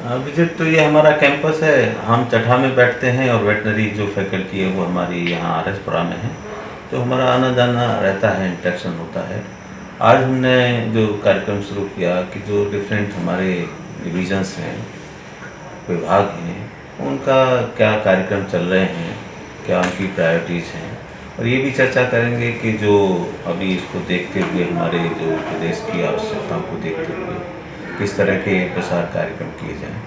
Visit तो ये हमारा कैंपस है। हम चट्टा में बैठते हैं और वेटनरी जो फैकल्टी है वो हमारी यहाँ आरएसपुरा में है, तो हमारा आना जाना रहता है, इंटरेक्शन होता है। आज हमने जो कार्यक्रम शुरू किया कि जो डिफरेंट हमारे डिविजन्स हैं, विभाग हैं, उनका क्या कार्यक्रम चल रहे हैं, क्या उनकी प्रायोरिटीज़ हैं, और ये भी चर्चा करेंगे कि जो अभी इसको देखते हुए हमारे जो प्रदेश की आवश्यकताओं को देखते हुए किस तरह के प्रसार कार्यक्रम किए जाएं,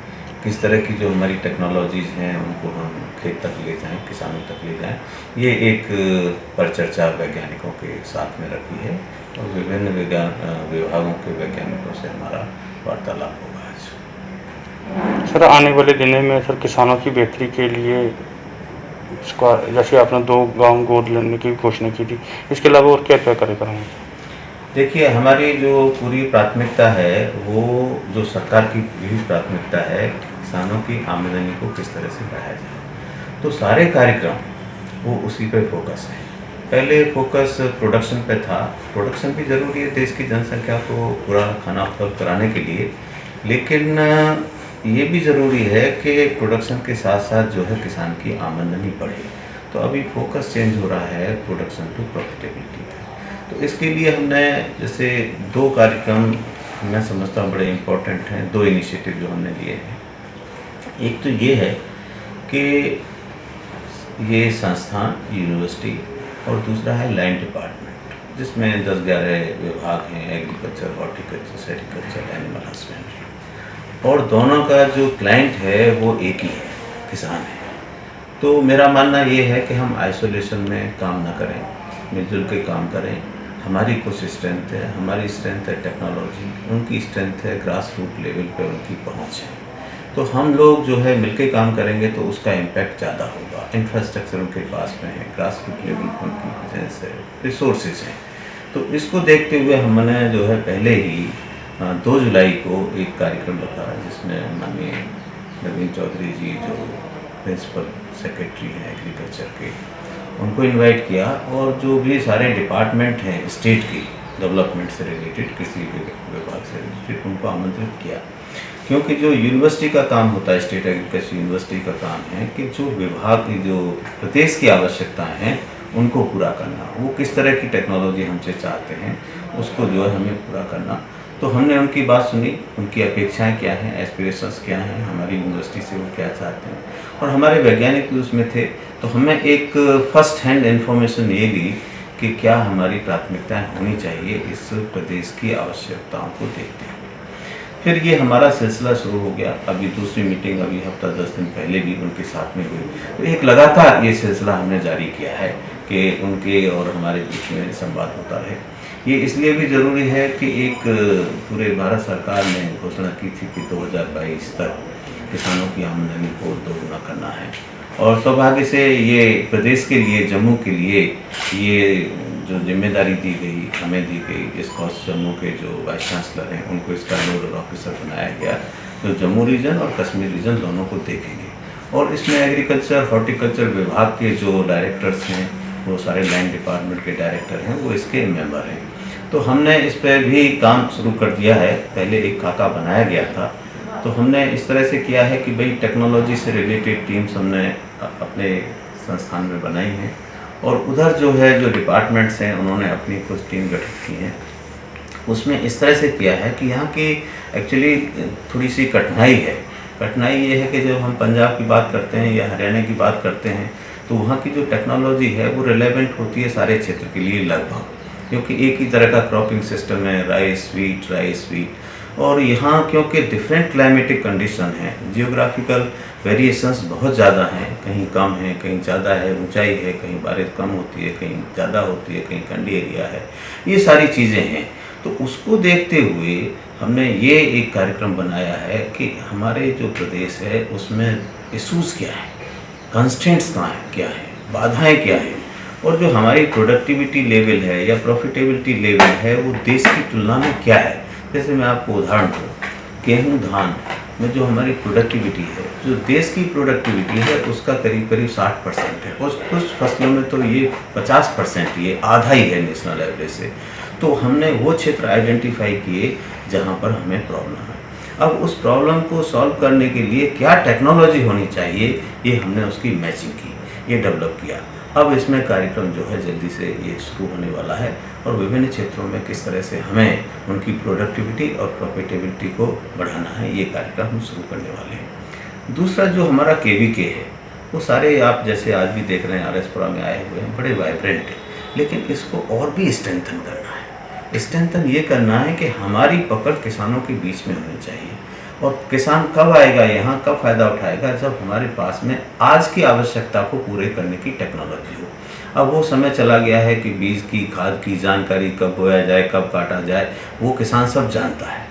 किस तरह की जो हमारी टेक्नोलॉजीज़ हैं उनको हम खेत तक ले जाएं, किसानों तक ले जाएं। ये एक परिचर्चा वैज्ञानिकों के साथ में रखी है और विभिन्न विभागों के वैज्ञानिकों से हमारा वार्तालाप होगा आज। सर, आने वाले दिनों में सर किसानों की बेहतरी के लिए इसका जैसे आपने 2 गांव गोद लेने की घोषणा की थी, इसके अलावा और क्या क्या कार्यक्रम हैं? देखिए, हमारी जो पूरी प्राथमिकता है वो जो सरकार की पूरी प्राथमिकता है किसानों की आमदनी को किस तरह से बढ़ाया जाए, तो सारे कार्यक्रम वो उसी पे फोकस है। पहले फोकस प्रोडक्शन पे था। प्रोडक्शन भी ज़रूरी है देश की जनसंख्या को पूरा खाना उपलब्ध कराने के लिए, लेकिन ये भी ज़रूरी है कि प्रोडक्शन के साथ साथ जो है किसान की आमदनी बढ़े। तो अभी फोकस चेंज हो रहा है प्रोडक्शन टू प्रॉफिटेबिलिटी पे। तो इसके लिए हमने जैसे 2 कार्यक्रम मैं समझता हूँ बड़े इम्पोर्टेंट हैं, 2 इनिशिएटिव जो हमने लिए हैं। एक तो ये है कि ये संस्थान यूनिवर्सिटी और दूसरा है लैंड डिपार्टमेंट, जिसमें 10-11 विभाग हैं, agriculture, horticulture, sericulture, animal husbandry, और दोनों का जो क्लाइंट है वो एक ही है, किसान है। तो मेरा मानना ये है कि हम आइसोलेशन में काम ना करें, मिलजुल के काम करें। हमारी कुछ स्ट्रेंथ है, हमारी स्ट्रेंथ है टेक्नोलॉजी, उनकी स्ट्रेंथ है ग्रास रूट लेवल पे उनकी पहुंच है। तो हम लोग जो है मिलके काम करेंगे तो उसका इम्पैक्ट ज़्यादा होगा। इंफ्रास्ट्रक्चर उनके पास में है, ग्रास रूट लेवल पर उनकी प्रेजेंस है, रिसोर्सेज हैं। तो इसको देखते हुए हमने जो है पहले ही 2 जुलाई को एक कार्यक्रम रखा, जिसमें माननीय नवीन चौधरी जी जो प्रिंसिपल सेक्रेटरी हैं एग्रीकल्चर के, उनको इनवाइट किया, और जो भी सारे डिपार्टमेंट हैं स्टेट की डेवलपमेंट से रिलेटेड, किसी भी विभाग से रिलेटेड, उनको आमंत्रित किया। क्योंकि जो यूनिवर्सिटी का काम होता है, स्टेट एग्रीकल्चर यूनिवर्सिटी का काम है कि जो विभाग की जो प्रदेश की आवश्यकताएं हैं उनको पूरा करना, वो किस तरह की टेक्नोलॉजी हमसे चाहते हैं उसको जो है हमें पूरा करना। तो हमने उनकी बात सुनी, उनकी अपेक्षाएं क्या हैं, एस्पिरेशंस क्या हैं, हमारी यूनिवर्सिटी से वो क्या चाहते हैं, और हमारे वैज्ञानिक भी उसमें थे। तो हमें एक फर्स्ट हैंड इन्फॉर्मेशन ये ली कि क्या हमारी प्राथमिकताएं होनी चाहिए इस प्रदेश की आवश्यकताओं को देखते हुए। फिर ये हमारा सिलसिला शुरू हो गया। अभी दूसरी मीटिंग अभी हफ्ता 10 दिन पहले भी उनके साथ में हुई। तो एक लगातार ये सिलसिला हमने जारी किया है कि उनके और हमारे बीच में संवाद होता रहे। ये इसलिए भी ज़रूरी है कि एक पूरे भारत सरकार ने घोषणा की थी कि 2022 तक किसानों की आमदनी को दोगुना करना है, और सौभाग्य से ये प्रदेश के लिए, जम्मू के लिए ये जो जिम्मेदारी दी गई, हमें दी गई, इसको जम्मू के जो वाइस चांसलर हैं उनको इसका नोडल ऑफिसर बनाया गया, तो जम्मू रीजन और कश्मीर रीजन दोनों को देखेंगे। और इसमें एग्रीकल्चर, हॉर्टिकल्चर विभाग के जो डायरेक्टर्स हैं, वो सारे लैंड डिपार्टमेंट के डायरेक्टर हैं, वो इसके मेंबर हैं। तो हमने इस पर भी काम शुरू कर दिया है। पहले एक खाका बनाया गया था, तो हमने इस तरह से किया है कि भाई टेक्नोलॉजी से रिलेटेड टीम्स हमने अपने संस्थान में बनाई हैं, और उधर जो है जो डिपार्टमेंट्स हैं उन्होंने अपनी कुछ टीम गठित की हैं। उसमें इस तरह से किया है कि यहाँ की एक्चुअली थोड़ी सी कठिनाई है। कठिनाई ये है कि जब हम पंजाब की बात करते हैं या हरियाणा की बात करते हैं, तो वहाँ की जो टेक्नोलॉजी है वो रिलेवेंट होती है सारे क्षेत्र के लिए लगभग, क्योंकि एक ही तरह का क्रॉपिंग सिस्टम है, राइस वीट। और यहाँ क्योंकि डिफरेंट क्लाइमेटिक कंडीशन है, जियोग्राफिकल वेरिएशंस बहुत ज़्यादा हैं, कहीं कम है, कहीं ज़्यादा है, ऊंचाई है, कहीं बारिश कम होती है, कहीं ज़्यादा होती है, कहीं ठंडी एरिया है, ये सारी चीज़ें हैं। तो उसको देखते हुए हमने ये एक कार्यक्रम बनाया है कि हमारे जो प्रदेश है उसमें इशूज़ क्या है, कंस्ट्रेंट्स कहाँ हैं, क्या है, बाधाएँ क्या हैं, और जो हमारी प्रोडक्टिविटी लेवल है या प्रॉफिटेबिलिटी लेवल है वो देश की तुलना में क्या है। जैसे मैं आपको उदाहरण दूँ, गेहूँ धान में जो हमारी प्रोडक्टिविटी है, जो देश की प्रोडक्टिविटी है उसका करीब 60% है, और कुछ फसलों में तो ये 50%, ये आधा ही है नेशनल एवरेज से। तो हमने वो क्षेत्र आइडेंटिफाई किए जहाँ पर हमें प्रॉब्लम है। अब उस प्रॉब्लम को सॉल्व करने के लिए क्या टेक्नोलॉजी होनी चाहिए, ये हमने उसकी मैचिंग की, ये डेवलप किया। अब इसमें कार्यक्रम जो है जल्दी से ये शुरू होने वाला है और विभिन्न क्षेत्रों में किस तरह से हमें उनकी प्रोडक्टिविटी और प्रॉफिटेबिलिटी को बढ़ाना है, ये कार्यक्रम हम शुरू करने वाले हैं। दूसरा जो हमारा KVK है, वो सारे आप जैसे आज भी देख रहे हैं RSपुरा में आए हुए हैं, बड़े वाइब्रेंट हैं, लेकिन इसको और भी स्ट्रेंथन करना है। स्ट्रेंथन ये करना है कि हमारी पकड़ किसानों के बीच में होनी चाहिए। और किसान कब आएगा यहाँ, कब फ़ायदा उठाएगा, जब हमारे पास में आज की आवश्यकता को पूरे करने की टेक्नोलॉजी हो। अब वो समय चला गया है कि बीज की, खाद की जानकारी, कब बोया जाए, कब काटा जाए, वो किसान सब जानता है।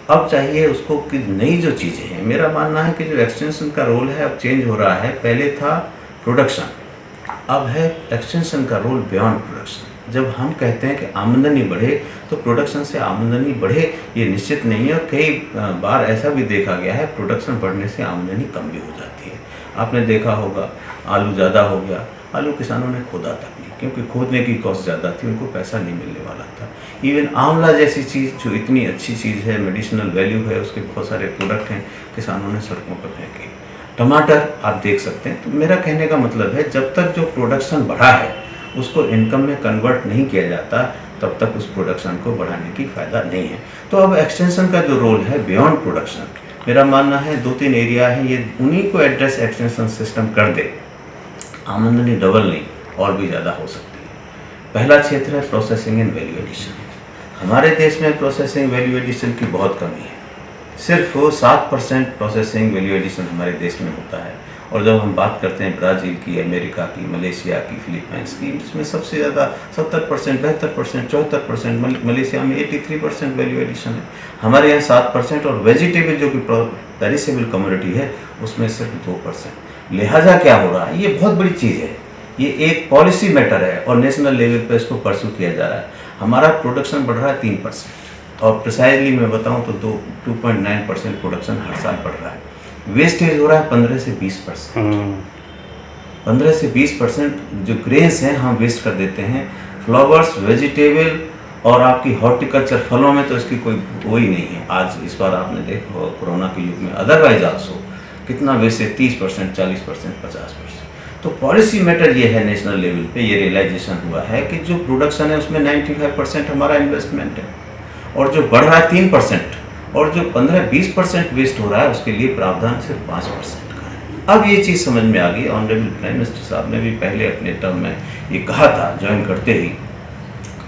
अब चाहिए उसको कि नई जो चीज़ें हैं, मेरा मानना है कि जो एक्सटेंशन का रोल है अब चेंज हो रहा है। पहले था प्रोडक्शन, अब है एक्सटेंशन का रोल बियॉन्ड प्रोडक्शन। जब हम कहते हैं कि आमदनी बढ़े तो प्रोडक्शन से आमदनी बढ़े ये निश्चित नहीं है, और कई बार ऐसा भी देखा गया है प्रोडक्शन बढ़ने से आमदनी कम भी हो जाती है। आपने देखा होगा आलू ज़्यादा हो गया, आलू किसानों ने खोदा तक नहीं, क्योंकि खोदने की कॉस्ट ज़्यादा थी, उनको पैसा नहीं मिलने वाला था। इवन आंवला जैसी चीज़ जो इतनी अच्छी चीज़ है, मेडिसिनल वैल्यू है, उसके बहुत सारे प्रोडक्ट हैं, किसानों ने सड़कों पर फेंके। टमाटर आप देख सकते हैं। तो मेरा कहने का मतलब है जब तक जो प्रोडक्शन बढ़ा है उसको इनकम में कन्वर्ट नहीं किया जाता, तब तक उस प्रोडक्शन को बढ़ाने की फ़ायदा नहीं है। तो अब एक्सटेंशन का जो रोल है बियॉन्ड प्रोडक्शन, मेरा मानना है 2-3 एरिया है, ये उन्हीं को एड्रेस एक्सटेंशन सिस्टम कर दे, आमदनी डबल नहीं और भी ज़्यादा हो सकती है। पहला क्षेत्र है प्रोसेसिंग एंड वैल्यू एडिशन। हमारे देश में प्रोसेसिंग वैल्यू एडिशन की बहुत कमी है, सिर्फ 7% प्रोसेसिंग वैल्यू एडिशन हमारे देश में होता है। और जब हम बात करते हैं ब्राज़ील की, अमेरिका की, मलेशिया की, फिलीपींस की, इसमें सबसे ज़्यादा 70%, 72%, 74%, मलेशिया में 83% वैल्यू एडिशन है, हमारे यहाँ 7%। और वेजिटेबल जो कि पेरिसेबल कमोडिटी है उसमें सिर्फ 2%। लिहाजा क्या हो रहा है, ये बहुत बड़ी चीज़ है, ये एक पॉलिसी मैटर है और नेशनल लेवल पर इसको परसू किया जा रहा है। हमारा प्रोडक्शन बढ़ रहा है 3%, और प्रिसाइजली मैं बताऊं तो 2.9% प्रोडक्शन हर साल बढ़ रहा है। वेस्टेज हो रहा है 15 से 20%। 15 से 20% जो ग्रेन्स हैं हम वेस्ट कर देते हैं। फ्लावर्स, वेजिटेबल और आपकी हॉर्टिकल्चर, फलों में तो इसकी कोई वो ही नहीं है। आज इस बार आपने देखा कोरोना के युग में, अदरवाइज आल्सो कितना वेस्ट है, 30%, 40%, 50%। तो पॉलिसी मैटर ये है, नेशनल लेवल पे ये रियलाइजेशन हुआ है कि जो प्रोडक्शन है उसमें 95% हमारा इन्वेस्टमेंट है, और जो बढ़ रहा है 3%, और जो 15-20% वेस्ट हो रहा है उसके लिए प्रावधान सिर्फ 5% का है। अब ये चीज़ समझ में आ गई। ऑनरेबल प्राइम मिनिस्टर साहब ने भी पहले अपने टर्म में ये कहा था, ज्वाइन करते ही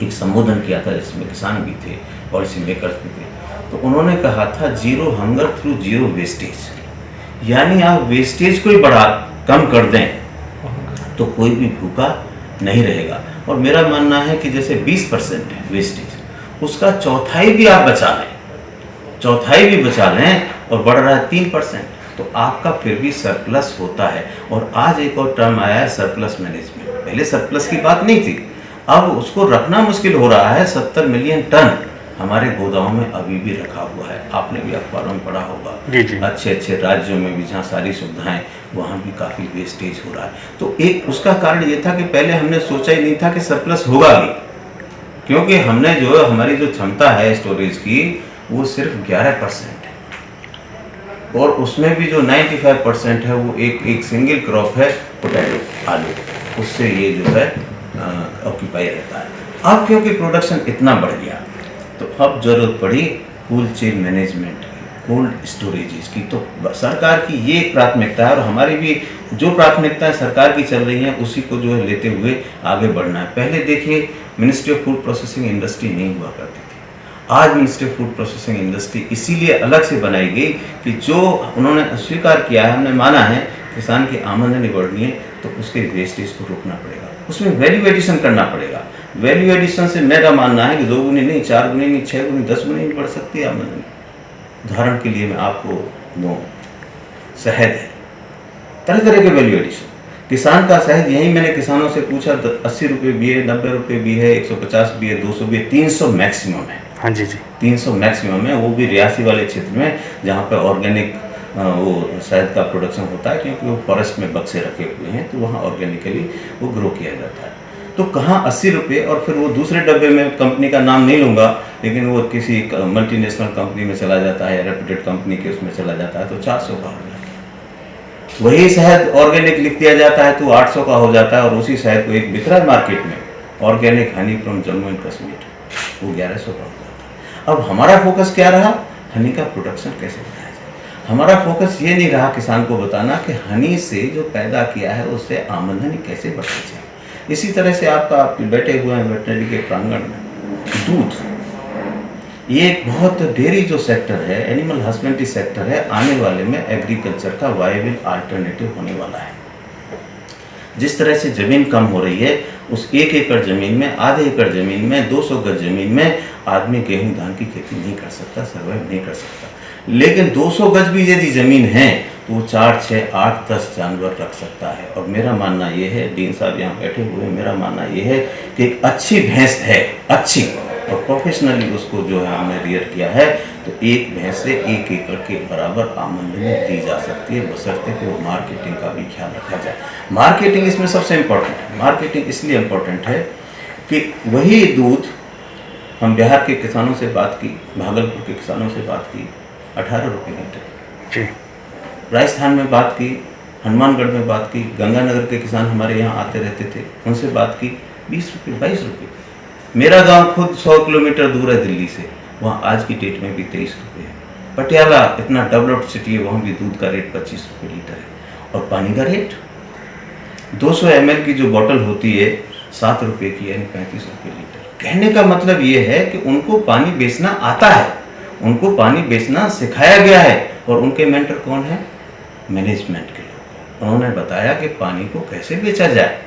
एक संबोधन किया था जिसमें किसान भी थे, पॉलिसी मेकर्स भी थे। तो उन्होंने कहा था zero hunger through zero wastage, यानी आप वेस्टेज को ही कम कर दें तो कोई भी भूखा नहीं रहेगा। और मेरा मानना है कि जैसे 20% है वेस्टेज, उसका चौथाई भी आप बचा लें, चौथाई भी बचा लें, और बढ़ रहा है 3%, तो आपका फिर भी सरप्लस होता है। और आज एक और टर्म आया है सरप्लस मैनेजमेंट। पहले सरप्लस की बात नहीं थी, अब उसको रखना मुश्किल हो रहा है। 70 मिलियन टन हमारे गोदामों में अभी भी रखा हुआ है। आपने भी अखबारों में पढ़ा होगा, अच्छे अच्छे राज्यों में भी जहाँ सारी सुविधाएं, वहाँ भी काफ़ी वेस्टेज हो रहा है। तो एक उसका कारण ये था कि पहले हमने सोचा ही नहीं था कि सरप्लस होगा भी, क्योंकि हमने जो हमारी जो क्षमता है स्टोरेज की वो सिर्फ 11% है, और उसमें भी जो 95% है वो एक सिंगल क्रॉप है, पोटैटो, आलू, उससे ये जो है ऑक्यूपाई रहता है। अब क्योंकि प्रोडक्शन इतना बढ़ गया तो अब जरूरत पड़ी cold chain management, cold storages की। तो सरकार की ये एक प्राथमिकता है, और हमारी भी जो प्राथमिकताएं सरकार की चल रही हैं उसी को जो है लेते हुए आगे बढ़ना है। पहले देखिए ministry of food processing industry नहीं हुआ करती थी, आज ministry of food processing industry इसीलिए अलग से बनाई गई कि जो उन्होंने स्वीकार किया है, हमने माना है किसान की आमदनी बढ़नी है तो उसके वेस्टेज को रोकना पड़ेगा, उसमें वैल्यू एडिशन करना पड़ेगा। वैल्यू एडिशन से मेरा मानना है कि 2 गुनी नहीं, 4 गुनी नहीं, 6 गुनी, 10 गुनी बढ़ सकती है आमदनी। उदाहरण के लिए मैं आपको दूँ, शहद है, तरह तरह के वैल्यू एडिशन। किसान का शहद, यही मैंने किसानों से पूछा, 80 रुपये भी है, 90 रुपये भी है, 150 भी है, 200 भी है, 300 मैक्सिमम है। हाँ जी 300 मैक्सिमम है, वो भी रियासी वाले क्षेत्र में जहाँ पे ऑर्गेनिक वो शहद का प्रोडक्शन होता है, क्योंकि वो फॉरेस्ट में बक्से रखे हुए हैं, तो वहाँ ऑर्गेनिकली वो ग्रो किया जाता है। तो कहाँ 80 रुपये, और फिर वो दूसरे डब्बे में, कंपनी का नाम नहीं लूँगा, लेकिन वो किसी मल्टीनेशनल कंपनी में चला जाता है या रेप्यूटेड कंपनी के उसमें चला जाता है तो 400 का हो जाता है। वही शहद ऑर्गेनिक लिख दिया जाता है तो 800 का हो जाता है, और उसी शहद को एक बिक रहा है मार्केट में, organic honey from Jammu and Kashmir, वो 1100 का हो जाता है। अब हमारा फोकस क्या रहा? हनी का प्रोडक्शन कैसे बढ़ाया जाए। हमारा फोकस ये नहीं रहा किसान को बताना कि हनी से जो पैदा किया है उससे आमदनी कैसे बढ़ाई जाए। इसी तरह से आप बैठे हुए हैं वेटनरी के प्रांगण में, दूध, ये एक बहुत डेयरी जो सेक्टर है, एनिमल हस्बेंड्री सेक्टर है, आने वाले में एग्रीकल्चर का वायबल अल्टरनेटिव होने वाला है। जिस तरह से ज़मीन कम हो रही है, उस 1 एकड़ ज़मीन में, आधे एकड़ ज़मीन में, 200 गज ज़मीन में आदमी गेहूं धान की खेती नहीं कर सकता, सर्वाइव नहीं कर सकता। लेकिन 200 गज भी यदि ज़मीन है तो वो 4, 6, 8, 10 जानवर रख सकता है। और मेरा मानना ये है, डीन साहब यहाँ बैठे हुए हैं, मेरा मानना ये है कि एक अच्छी भैंस है, अच्छी, और प्रोफेशनली उसको जो है हमने रियर किया है, तो एक भैंस से 1 एकड़ के बराबर आमदनी दी जा सकती है, बशर्ते कि वो मार्केटिंग का भी ख्याल रखा जाए। मार्केटिंग इसमें सबसे इम्पोर्टेंट है। मार्केटिंग इसलिए इम्पोर्टेंट है कि वही दूध, हम बिहार के किसानों से बात की, भागलपुर के किसानों से बात की, 18 रुपये लीटर जी। राजस्थान में बात की, हनुमानगढ़ में बात की, गंगानगर के किसान हमारे यहाँ आते रहते थे, उनसे बात की, 20 रुपये, 22 रुपये। मेरा गांव खुद 100 किलोमीटर दूर है दिल्ली से, वहाँ आज की डेट में भी 23 रुपये है। पटियाला इतना डेवलप्ड सिटी है, वहाँ भी दूध का रेट 25 रुपये लीटर है। और पानी का रेट 200 ml की जो बॉटल होती है 7 रुपये की, यानी 35 रुपये लीटर। कहने का मतलब ये है कि उनको पानी बेचना आता है, उनको पानी बेचना सिखाया गया है, और उनके मेंटर कौन है? मैनेजमेंट के लोग। उन्होंने बताया कि पानी को कैसे बेचा जाए,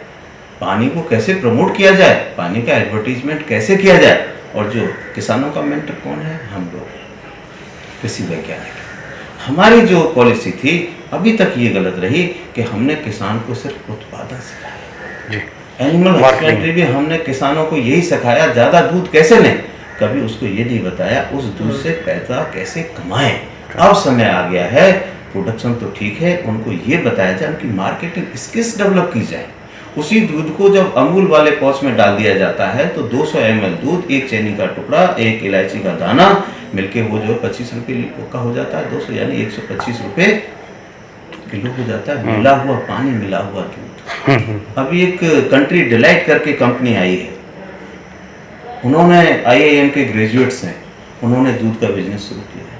पानी को कैसे प्रमोट किया जाए, पानी का एडवर्टीजमेंट कैसे किया जाए। और जो किसानों का मेंटर कौन है? हम लोग, कृषि वैज्ञानिक। हमारी जो पॉलिसी थी अभी तक ये गलत रही कि हमने किसान को सिर्फ उत्पादन सिखाया। एनिमल हस्बेंड्री भी हमने किसानों को यही सिखाया, ज़्यादा दूध कैसे लें, कभी उसको ये नहीं बताया उस दूध से पैसा कैसे कमाएं। अब समय आ गया है, प्रोडक्शन तो ठीक है, उनको ये बताया जाए, उनकी मार्केटिंग स्किल्स डेवलप की जाए। उसी दूध को जब अमूल वाले पॉच में डाल दिया जाता है तो 200 ml दूध, 1 चीनी का टुकड़ा, 1 इलायची का दाना मिलके वो जो 25 रुपये का हो जाता है, 200 यानी 125 रुपये किलो हो जाता है, मिला हुआ पानी, मिला हुआ दूध। अभी एक कंट्री डिलाइट करके कंपनी आई है, उन्होंने IIM के ग्रेजुएट्स हैं, उन्होंने दूध का बिजनेस शुरू किया है।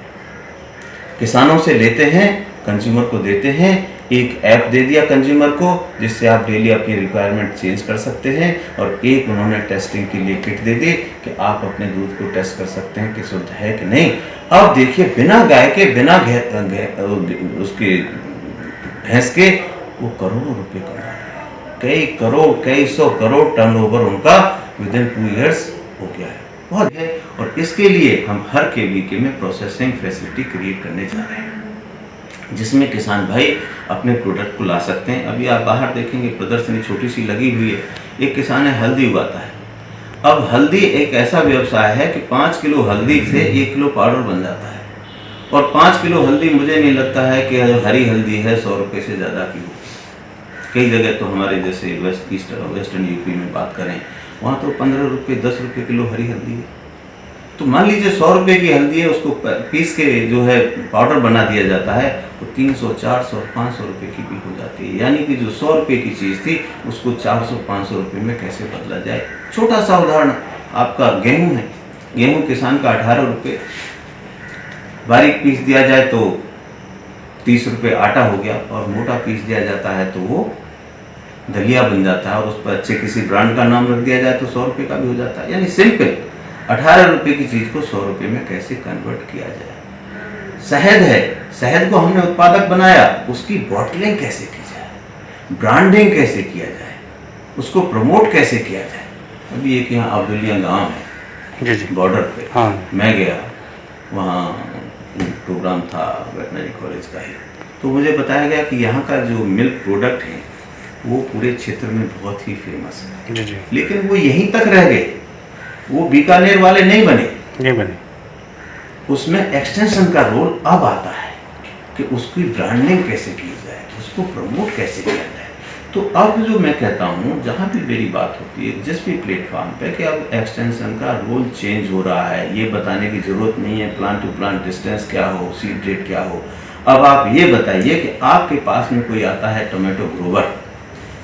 किसानों से लेते हैं, कंज्यूमर को देते हैं, एक ऐप दे दिया कंज्यूमर को जिससे आप डेली अपनी रिक्वायरमेंट चेंज कर सकते हैं, और एक उन्होंने टेस्टिंग के लिए किट दे दी कि आप अपने दूध को टेस्ट कर सकते हैं कि शुद्ध है कि नहीं। अब देखिए, बिना गाय के, बिना उसके भैंस के वो करोड़ों रुपए कमा रहे हैं, कई करोड़, कई 100 करोड़ टर्नओवर उनका विदिन 2 ईयर्स हो गया है, बहुत है। और इसके लिए हम हर KVK में प्रोसेसिंग फैसिलिटी क्रिएट करने जा रहे हैं, जिसमें किसान भाई अपने प्रोडक्ट को ला सकते हैं। अभी आप बाहर देखेंगे प्रदर्शनी छोटी सी लगी हुई है, एक किसान है हल्दी उगाता है। अब हल्दी एक ऐसा व्यवसाय है कि 5 किलो हल्दी से 1 किलो पाउडर बन जाता है, और 5 किलो हल्दी मुझे नहीं लगता है कि हरी हल्दी है 100 रुपये से ज़्यादा की हो। कई जगह तो हमारे जैसे वेस्टर्न यूपी में बात करें, वहाँ तो 15 रुपये, 10 रुपये किलो हरी हल्दी है। तो मान लीजिए 100 रुपये की हल्दी है, उसको पीस के जो है पाउडर बना दिया जाता है, तो 300, 400 और 500 रुपये की भी हो जाती है। यानी कि जो 100 रुपये की चीज़ थी उसको 400, 500 रुपये में कैसे बदला जाए। छोटा सा उदाहरण, आपका गेहूँ है, गेहूँ किसान का 18 रुपये, बारीक पीस दिया जाए तो 30 रुपये आटा हो गया, और मोटा पीस दिया जाता है तो वो दलिया बन जाता है, और उस पर अच्छे किसी ब्रांड का नाम रख दिया जाए तो 100 रुपये का भी हो जाता है। यानी सिंपल 18 रुपये की चीज़ को 100 रुपये में कैसे कन्वर्ट किया जाए। शहद है, शहद को हमने उत्पादक बनाया, उसकी बॉटलिंग कैसे की जाए, ब्रांडिंग कैसे किया जाए, उसको प्रमोट कैसे किया जाए। अभी एक यहाँ अब्दुलिया गांव है जी, बॉर्डर पे, हाँ, मैं गया, वहाँ प्रोग्राम था वेटनरी कॉलेज का ही, तो मुझे बताया गया कि यहाँ का जो मिल्क प्रोडक्ट है वो पूरे क्षेत्र में बहुत ही फेमस है जी। लेकिन वो यहीं तक रह गए, वो बीकानेर वाले नहीं बने। उसमें एक्सटेंशन का रोल अब आता है कि उसकी ब्रांडिंग कैसे की जाए, उसको प्रमोट कैसे किया जाए। तो अब जो मैं कहता हूँ, जहाँ भी मेरी बात होती है जिस भी प्लेटफॉर्म पे, कि अब एक्सटेंशन का रोल चेंज हो रहा है, ये बताने की ज़रूरत नहीं है प्लांट टू प्लांट डिस्टेंस क्या हो, सीड रेट क्या हो। अब आप ये बताइए कि आपके पास में कोई आता है टोमेटो ग्रोवर,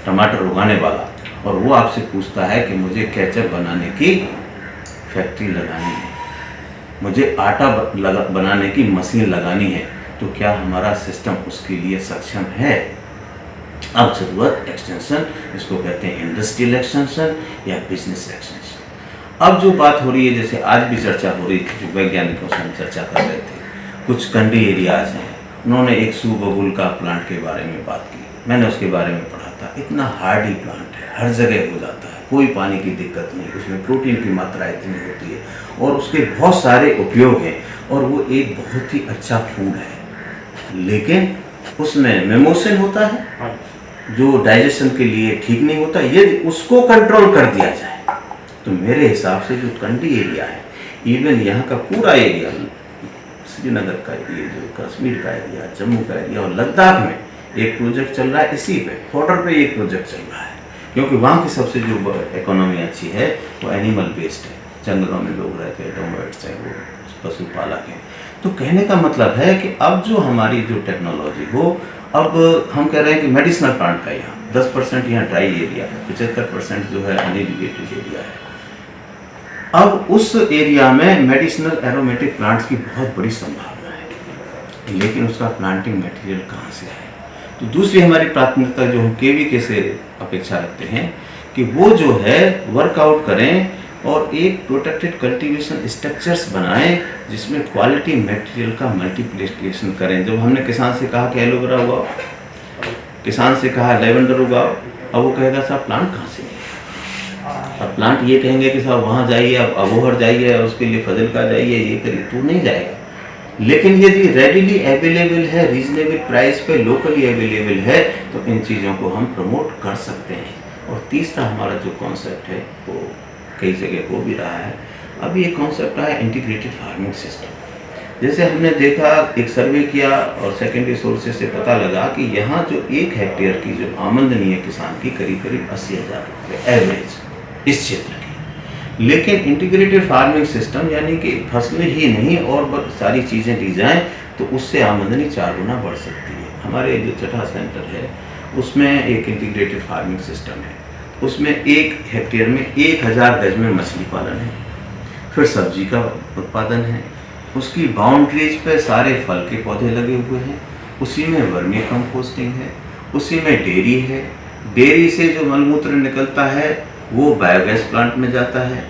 टमाटर उगाने वाला, और वो आपसे पूछता है कि मुझे केचप बनाने की फैक्ट्री लगानी है, मुझे आटा बनाने की मशीन लगानी है, तो क्या हमारा सिस्टम उसके लिए सक्षम है? अब जरूरत एक्सटेंशन, इसको कहते हैं इंडस्ट्रियल एक्सटेंशन या बिजनेस एक्सटेंशन। अब जो बात हो रही है, जैसे आज भी चर्चा हो रही थी, जो वैज्ञानिकों से हम चर्चा कर रहे थे, कुछ कंडी एरियाज हैं, उन्होंने एक सूबबुल का प्लांट के बारे में बात की, मैंने उसके बारे में पढ़ा था। इतना हार्डी प्लांट है, हर जगह हो जाता है, कोई पानी की दिक्कत नहीं, उसमें प्रोटीन की मात्रा इतनी होती है और उसके बहुत सारे उपयोग हैं, और वो एक बहुत ही अच्छा फूड है। लेकिन उसमें मेमोसिन होता है जो डाइजेशन के लिए ठीक नहीं होता। यदि उसको कंट्रोल कर दिया जाए तो मेरे हिसाब से जो कंडी एरिया है, इवन यहाँ का पूरा एरिया, श्रीनगर का एरिया, जो कश्मीर का एरिया, जम्मू का एरिया और लद्दाख में एक प्रोजेक्ट चल रहा है, इसी पे फॉर्डर पे एक प्रोजेक्ट चल रहा है, क्योंकि वहाँ की सबसे जो इकोनॉमी अच्छी है वो एनिमल बेस्ड है, जंगलों में लोग रहते हैं, डोमेट्स हैं, वो पशुपालक हैं। तो कहने का मतलब है कि अब जो हमारी जो टेक्नोलॉजी हो, अब हम कह रहे हैं कि मेडिसिनल प्लांट का यहाँ 10% यहाँ ड्राई एरिया है, 75% जो है अनइरिगेटेड एरिया है। अब उस एरिया में मेडिसिनल एरोमेटिक प्लांट्स की बहुत बड़ी संभावना है, लेकिन उसका प्लांटिंग मटेरियल कहाँ से है? तो दूसरी हमारी प्राथमिकता जो हम केवीके से अपेक्षा रखते हैं कि वो जो है वर्कआउट करें और एक प्रोटेक्टेड कल्टीवेशन स्ट्रक्चर्स बनाएं जिसमें क्वालिटी मटेरियल का मल्टीप्लिकेशन करें। जब हमने किसान से कहा कि एलोवेरा उगाओ, किसान से कहा लेवेंडर उगाओ, अब वो कहेगा साहब प्लांट कहाँ से? अब प्लांट ये कहेंगे कि साहब वहाँ जाइए, अब अबोहर जाइए, उसके लिए फजलका जाइए, ये करिए, तो नहीं जाएगा। लेकिन यदि रेडिली अवेलेबल है, रीजनेबल प्राइस पे लोकली अवेलेबल है, तो इन चीज़ों को हम प्रमोट कर सकते हैं। और तीसरा हमारा जो कॉन्सेप्ट है वो कई जगह हो भी रहा है, अभी एक कॉन्सेप्ट आया इंटीग्रेटेड फार्मिंग सिस्टम। जैसे हमने देखा, एक सर्वे किया और सेकेंडरी सोर्सेज से पता लगा कि यहाँ जो 1 हेक्टेयर की जो आमदनी है किसान की करीब करीब 80,000 रुपये एवरेज इस क्षेत्र की। लेकिन इंटीग्रेटेड फार्मिंग सिस्टम यानी कि फसलें ही नहीं और सारी चीज़ें दी जाएँ तो उससे आमदनी 4 गुना बढ़ सकती है। हमारे जो चट्टा सेंटर है उसमें एक इंटीग्रेटेड फार्मिंग सिस्टम है, उसमें 1 हेक्टेयर में 1000 गज में मछली पालन है, फिर सब्जी का उत्पादन है, उसकी बाउंड्रीज पे सारे फल के पौधे लगे हुए हैं, उसी में वर्मी कंपोस्टिंग है, उसी में डेयरी है, डेयरी से जो मलमूत्र निकलता है वो बायोगैस प्लांट में जाता है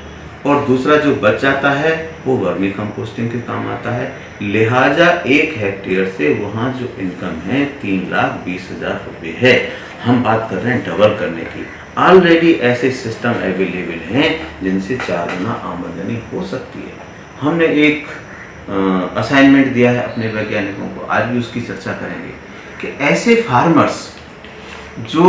और दूसरा जो बच जाता है वो वर्मी कंपोस्टिंग के काम आता है। लिहाजा 1 हेक्टेयर से वहाँ जो इनकम है 3,20,000 रुपये है। हम बात कर रहे हैं डबल करने की। ऑलरेडी ऐसे सिस्टम अवेलेबल हैं जिनसे 4 गुना आमदनी हो सकती है। हमने एक असाइनमेंट दिया है अपने वैज्ञानिकों को, आज भी उसकी चर्चा करेंगे कि ऐसे फार्मर्स जो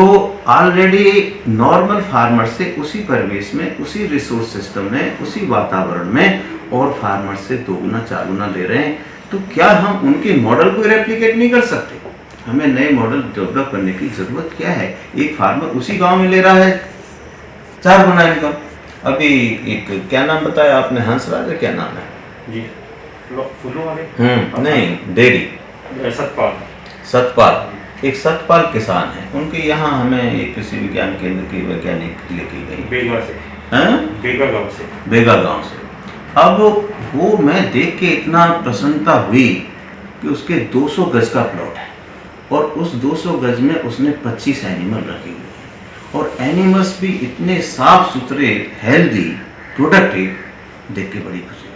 ऑलरेडी नॉर्मल फार्मर से उसी परिवेश में, उसी रिसोर्स सिस्टम में, उसी वातावरण में और फार्मर से 2 गुना 4 गुना ले रहे हैं, तो क्या हम उनके मॉडल को रेप्लिकेट नहीं कर सकते? हमें नए मॉडल डेवलप करने की जरूरत क्या है? एक फार्मर उसी गांव में ले रहा है 4 गुना इनकम। अभी एक क्या नाम बताया आपने, हंसराज है, क्या नाम है जी? फूलों वाले? नहीं, डेयरी सतपाल, एक सतपाल किसान है, उनके यहाँ हमें एक कृषि विज्ञान केंद्र की वैज्ञानिक लेके गई बेगा गांव से। अब वो मैं देख के इतना प्रसन्नता हुई कि उसके 200 गज का प्लॉट है और उस 200 गज में उसने 25 एनिमल रखे हुए हैं और एनिमल्स भी इतने साफ सुथरे, हेल्दी, प्रोडक्टिव, देख के बड़ी खुशी।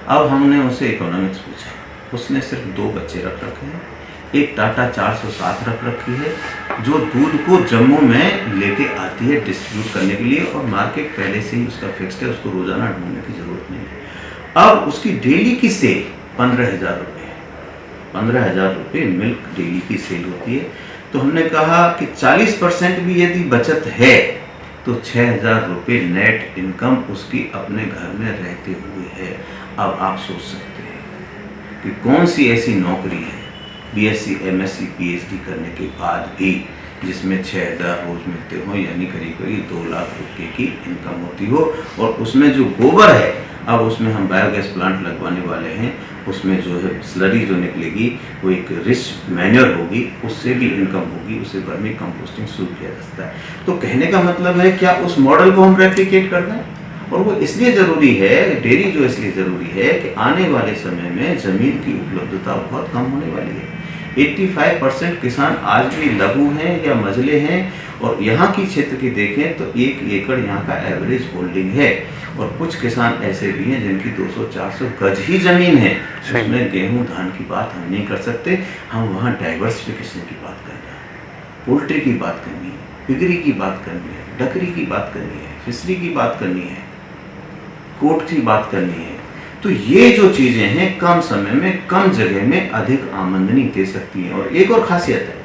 अब हमने उसे इकोनॉमिक्स पूछा, उसने सिर्फ 2 बच्चे रख रखे हैं, एक टाटा 407 रख रखी है जो दूध को जम्मू में लेके आती है डिस्ट्रीब्यूट करने के लिए और मार्केट पहले से ही उसका फिक्स्ड है, उसको रोजाना ढूंढने की जरूरत नहीं है। अब उसकी डेली की सेल 15,000 रुपये है, 15,000 रुपये मिल्क डेली की सेल होती है। तो हमने कहा कि 40% भी यदि बचत है तो 6,000 रुपये नेट इनकम उसकी अपने घर में रहते हुए है। अब आप सोच सकते हैं कि कौन सी ऐसी नौकरी है BSc, MSc, PhD करने के बाद भी जिसमें 6,000 रोज मिलते हो, यानी करीब करीब 2 लाख रुपये की इनकम होती हो। और उसमें जो गोबर है, अब उसमें हम बायोगैस प्लांट लगवाने वाले हैं, उसमें जो है स्लरी जो निकलेगी वो एक रिच मैन्योर होगी, उससे भी इनकम होगी, उससे वर्मी कंपोस्टिंग शुरू किया जा सकता है। तो कहने का मतलब है क्या उस मॉडल को हम रेप्लिकेट कर दें? और वो इसलिए ज़रूरी है, डेयरी जो इसलिए ज़रूरी है कि आने वाले समय में ज़मीन की उपलब्धता बहुत कम होने वाली है। 85% किसान आज भी लघु हैं या मझले हैं, और यहाँ की क्षेत्र की देखें तो 1 एकड़ यहाँ का एवरेज होल्डिंग है, और कुछ किसान ऐसे भी हैं जिनकी 200-400 गज ही ज़मीन है। उसमें गेहूँ धान की बात हम नहीं कर सकते, हम वहाँ डाइवर्सिफिकेशन की बात कर रहे हैं, पोल्ट्री की बात करनी है, पिगरी की बात करनी है, डकरी की बात करनी है, फिशरी की बात करनी है, कोट की बात करनी है। तो ये जो चीज़ें हैं कम समय में कम जगह में अधिक आमदनी दे सकती हैं। और एक और खासियत है,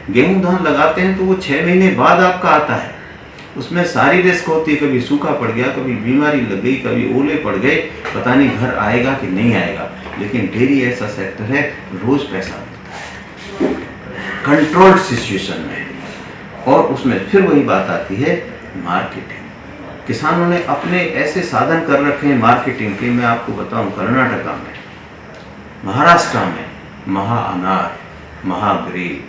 गेहूं धान लगाते हैं तो वो 6 महीने बाद आपका आता है, उसमें सारी रिस्क होती है, कभी सूखा पड़ गया, कभी बीमारी लग गई, कभी ओले पड़ गए, पता नहीं घर आएगा कि नहीं आएगा। लेकिन डेयरी ऐसा सेक्टर है, रोज पैसा मिलता है कंट्रोल्ड सिचुएशन में। और उसमें फिर वही बात आती है मार्केटिंग। किसानों ने अपने ऐसे साधन कर रखे हैं मार्केटिंग के, मैं आपको बताऊं, कर्नाटका में, महाराष्ट्र में महा अनार, महाग्रेन,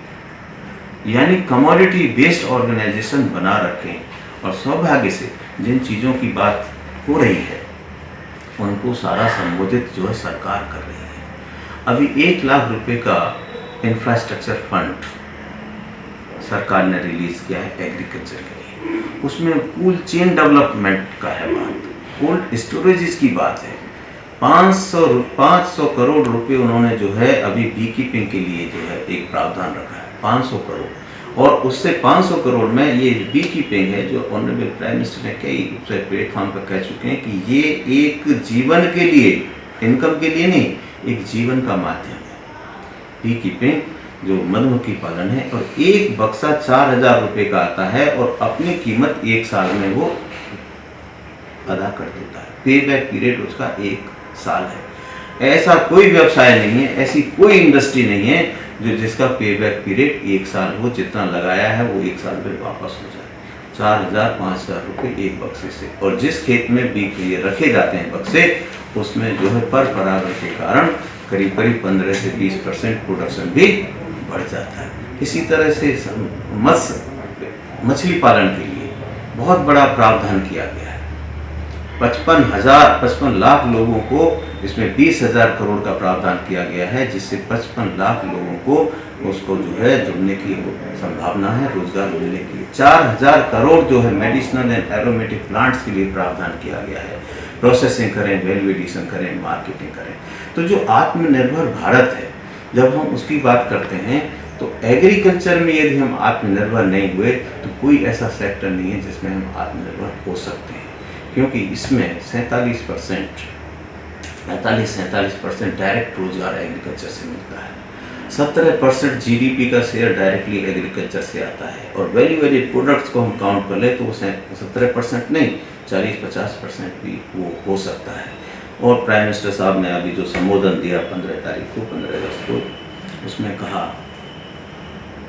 यानी कमोडिटी बेस्ड ऑर्गेनाइजेशन बना रखे हैं। और सौभाग्य से जिन चीज़ों की बात हो रही है उनको सारा संबोधित जो है सरकार कर रही है। अभी 1 लाख रुपए का इंफ्रास्ट्रक्चर फंड सरकार ने रिलीज किया है एग्रीकल्चर के लिए। उसमें कूल चेन डेवलपमेंट का है बात, कोल्ड स्टोरेज की बात है। 500 करोड़ रुपए उन्होंने जो है अभी बी कीपिंग के लिए जो है एक प्रावधान रखा है, 500 करोड़। और उससे 500 करोड़ में ये बी कीपिंग है, जो ऑनरेबल प्राइम मिनिस्टर ने कई प्लेटफॉर्म पर कह चुके हैं कि ये एक जीवन के लिए, इनकम के लिए नहीं, एक जीवन का माध्यम है बी कीपिंग, जो मधुमक्खी पालन है। और एक बक्सा 4,000 रुपये का आता है और अपनी कीमत 1 साल में वो अदा कर देता है। पे बैक पीरियड उसका 1 साल है। ऐसा कोई व्यवसाय नहीं है, ऐसी कोई इंडस्ट्री नहीं है जो जिसका पे बैक पीरियड 1 साल हो, जितना लगाया है वो 1 साल में वापस हो जाए। 4,000-5,000 रुपये एक बक्से से। और जिस खेत में बीज रखे जाते हैं बक्से, उसमें जो है पर परागण के कारण करीब करीब 15 से 20% प्रोडक्शन भी बढ़ जाता है। इसी तरह से मछली पालन के लिए बहुत बड़ा प्रावधान किया गया है। 55 लाख लोगों को, इसमें 20,000 करोड़ का प्रावधान किया गया है, जिससे 55 लाख लोगों को उसको जो है जुड़ने की संभावना है, रोजगार मिलने के लिए। 4,000 करोड़ जो है मेडिसिनल एंड एरोमेटिक प्लांट्स के लिए प्रावधान किया गया है। प्रोसेसिंग करें, वैल्यू एडिशन करें, मार्केटिंग करें। तो जो आत्मनिर्भर भारत है, जब हम उसकी बात करते हैं तो एग्रीकल्चर में यदि हम आत्मनिर्भर नहीं हुए तो कोई ऐसा सेक्टर नहीं है जिसमें हम आत्मनिर्भर हो सकते हैं, क्योंकि इसमें 47% डायरेक्ट रोजगार एग्रीकल्चर से मिलता है। 17% जीडीपी का शेयर डायरेक्टली एग्रीकल्चर से आता है। और वैल्यू एडेड प्रोडक्ट्स को हम काउंट कर ले तो वो 17% नहीं, 40-50% भी वो हो सकता है। और प्राइम मिनिस्टर साहब ने अभी जो संबोधन दिया 15 अगस्त को, उसमें कहा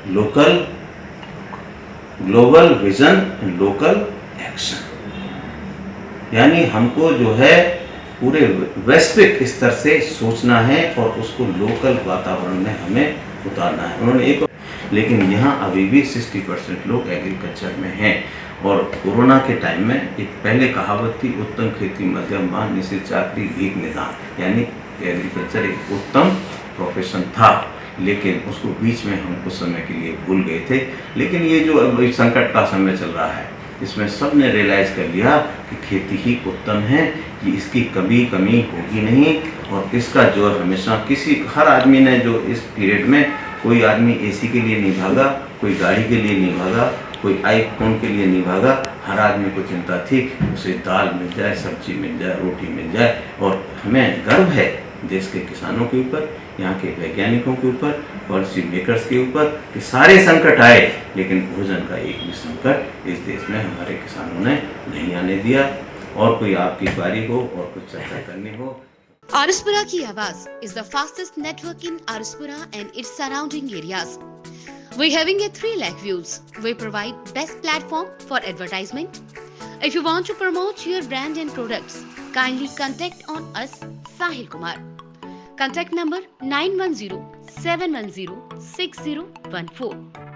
local, global vision and local action, यानी हमको जो है पूरे वैश्विक स्तर से सोचना है और उसको लोकल वातावरण में हमें उतारना है। उन्होंने एक, लेकिन यहाँ अभी भी 60% लोग एग्रीकल्चर में हैं। और कोरोना के टाइम में एक पहले कहावत थी, उत्तम खेती मध्यम मान निश्चित चाकरी भीख निदान, यानी एग्रीकल्चर एक उत्तम प्रोफेशन था, लेकिन उसको बीच में हम कुछ समय के लिए भूल गए थे। लेकिन ये जो अब संकट का समय चल रहा है, इसमें सब ने रियलाइज़ कर लिया कि खेती ही उत्तम है, कि इसकी कमी होगी नहीं। और इसका जो हमेशा हर आदमी ने जो इस पीरियड में, कोई आदमी एसी के लिए नहीं भागा, कोई गाड़ी के लिए नहीं भागा, कोई आईफोन के लिए नहीं भागा। हर आदमी को चिंता थी उसे दाल मिल जाए, सब्जी मिल जाए, रोटी मिल जाए। और हमें गर्व है देश के किसानों के ऊपर, यहाँ के वैज्ञानिकों के ऊपर, पॉलिसी मेकर्स के ऊपर, कि सारे संकट आए लेकिन भोजन का एक भी संकट इस देश में हमारे किसानों ने नहीं आने दिया। और कोई आपकी बारी हो और कुछ चर्चा करनी हो। Araspura की आवाज is the fastest network in Araspura and its surrounding areas. We're having a 3 lakh views. We provide best platform for advertisement. If you want to promote your brand and products, kindly contact on us, Sahil Kumar. Contact number 910 710 6014.